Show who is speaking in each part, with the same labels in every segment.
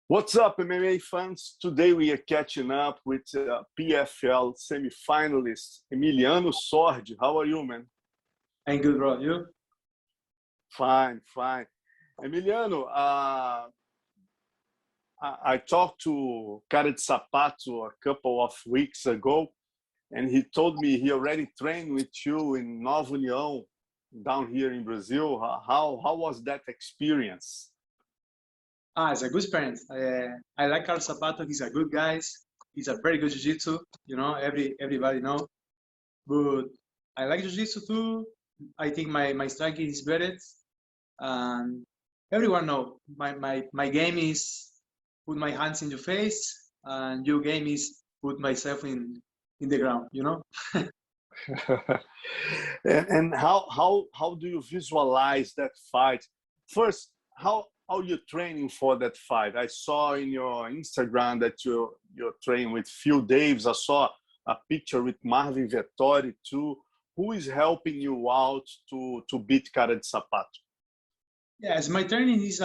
Speaker 1: What's up, MMA fans? Today we are catching up with PFL semifinalist Emiliano Sordi. How are you, man?
Speaker 2: I'm good, bro. You?
Speaker 1: Fine, fine. Emiliano, I talked to Khamzat Chimaev a couple of weeks ago, and he told me he already trained with you in Nova União, down here in Brazil. How was that experience?
Speaker 2: It's a good experience. I like Carlos Zapato. He's a good guy. He's a very good jiu-jitsu. You know, everybody know. But I like jiu-jitsu too. I think my striking is better. And everyone know my game is put my hands in your face, and your game is put myself in the ground. You know.
Speaker 1: And how do you visualize that fight? First, how you training for that fight? I saw in your Instagram that you're training with Phil Davis. I saw a picture with Marvin Vettori too. Who is helping you out to beat Khamzat Chimaev?
Speaker 2: Yes, my training is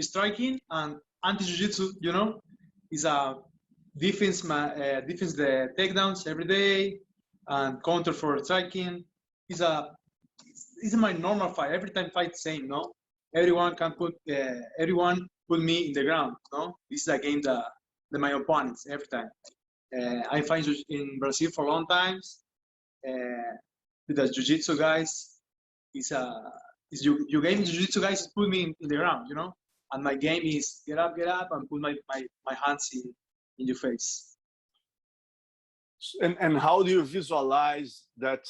Speaker 2: striking and anti-jiu-jitsu. You know, is a defense the takedowns every day and counter for striking. Is my normal fight. Every time fight same, no? Everyone can everyone put me in the ground, no? This is a game that my opponents every time. I fight in Brazil for long times. With the jiu-jitsu guys, is your game in jiu-jitsu guys put me in the ground, you know? And my game is get up, and put my hands in your face.
Speaker 1: And how do you visualize that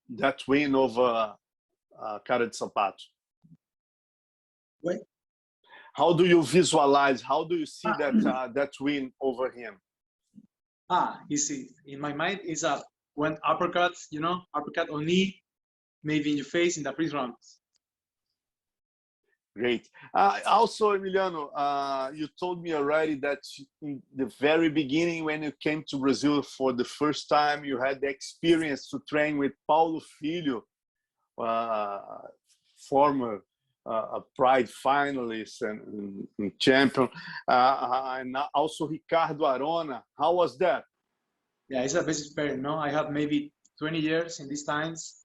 Speaker 1: that win over Khamzat Chimaev?
Speaker 2: Wait.
Speaker 1: How do you visualize? How do you see that win over him?
Speaker 2: You see, in my mind is a one uppercut, you know, uppercut on knee, maybe in your face in the first round.
Speaker 1: Great. Also, Emiliano, you told me already that in the very beginning, when you came to Brazil for the first time, you had the experience to train with Paulo Filho, former Pride finalist and champion, and also Ricardo Arona. How was that?
Speaker 2: Yeah, it's a best experience. No, I have maybe 20 years in these times.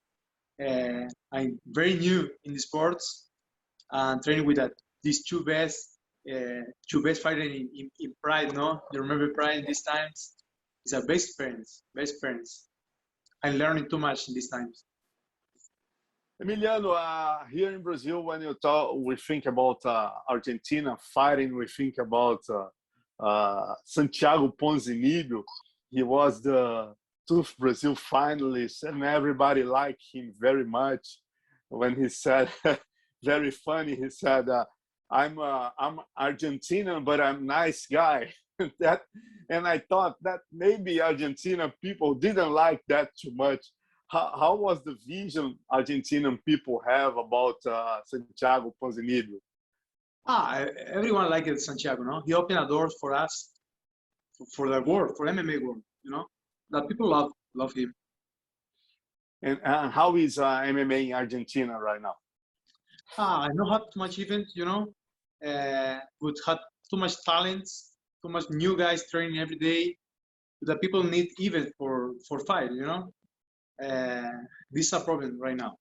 Speaker 2: I'm very new in the sports and training with these two best fighters in Pride. No, you remember Pride in these times? It's a best experience. Best experience. I'm learning too much in these times.
Speaker 1: Emiliano, here in Brazil, when we think about Argentina fighting, we think about Santiago Ponzinibbio. He was the TUF Brazil finalist, and everybody liked him very much. When he said, very funny, he said, "I'm Argentinian, but I'm nice guy." And I thought that maybe Argentina people didn't like that too much. How was the vision Argentinian people have about Santiago Ponzinibbio?
Speaker 2: Everyone liked Santiago, no? He opened a door for us, for the world, for MMA world, you know? That people love him.
Speaker 1: And how is MMA in Argentina right now?
Speaker 2: I don't have too much events, you know? But had too much talents, too much new guys training every day. The people need events for fight, you know? This is a problem right now.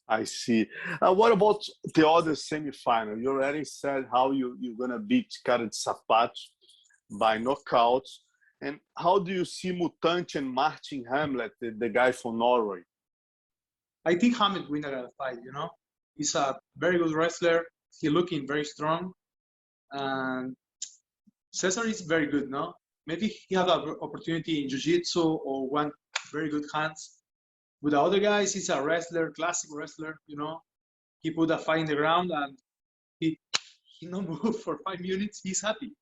Speaker 1: I see. What about the other semifinal? You already said how you're going to beat Khamzat Chimaev by knockout. And how do you see Mutante and Martin Hemlet, the guy from Norway?
Speaker 2: I think Hemlet win that fight, you know? He's a very good wrestler. He's looking very strong. And Cesar is very good, no? Maybe he have an opportunity in jiu-jitsu or one very good hands. With the other guys, he's a wrestler, classic wrestler, you know. He put a fight in the ground and he no move for 5 minutes. He's happy,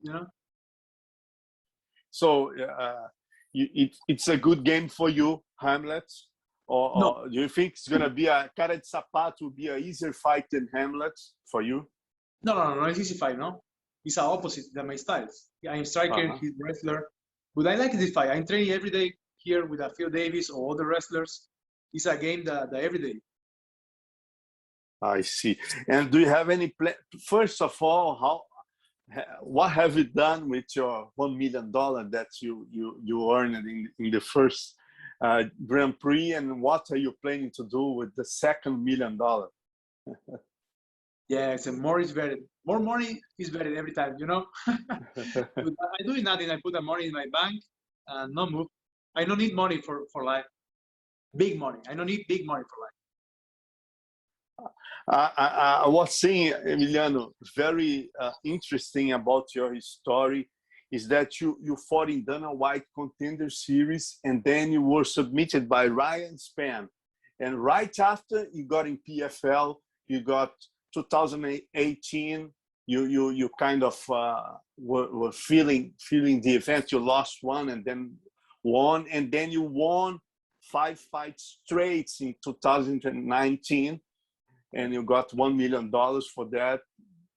Speaker 2: you know.
Speaker 1: So it's a good game for you, Hemlet? Or do you think it's going to be Khamzat Chimaev will be an easier fight than Hemlet for you?
Speaker 2: No, it's easy fight, no? It's the opposite than my styles. I'm striker, he's wrestler. But I like this fight. I'm training every day here with Phil Davis or other wrestlers. It's a game that every day.
Speaker 1: I see. And do you have any plan? First of all, what have you done with your $1 million that you earned in the first Grand Prix, and what are you planning to do with the second $1 million?
Speaker 2: Yeah, so more is better. More money is better every time, you know. But I do nothing. I put the money in my bank and no move. I don't need money for life. Big money. I don't need big money for life.
Speaker 1: I was saying, Emiliano, very interesting about your story is that you fought in Dana White Contender Series, and then you were submitted by Ryan Spann. And right after you got in PFL, you got 2018, you kind of were feeling the event. You lost one and then won, and then you won 5 fights straight in 2019. And you got $1 million for that,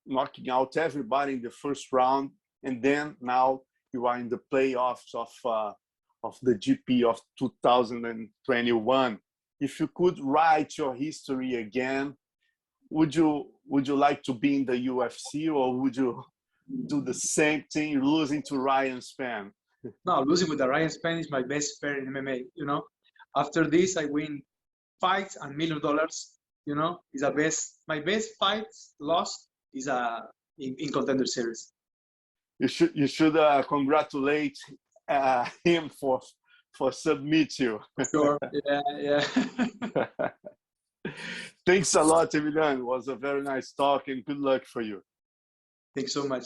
Speaker 1: knocking out everybody in the first round. And then now you are in the playoffs of the GP of 2021. If you could write your history again, would you like to be in the UFC, or would you do the same thing, losing to Ryan Spann?
Speaker 2: No, losing with the Ryan Spann is my best pair in MMA. You know, after this I win fights and $1 million. You know, is the best. My best fights lost is in Contender Series.
Speaker 1: You should congratulate him for submit you.
Speaker 2: Sure. Yeah.
Speaker 1: Thanks a lot, Emiliano. It was a very nice talk, and good luck for you.
Speaker 2: Thanks so much.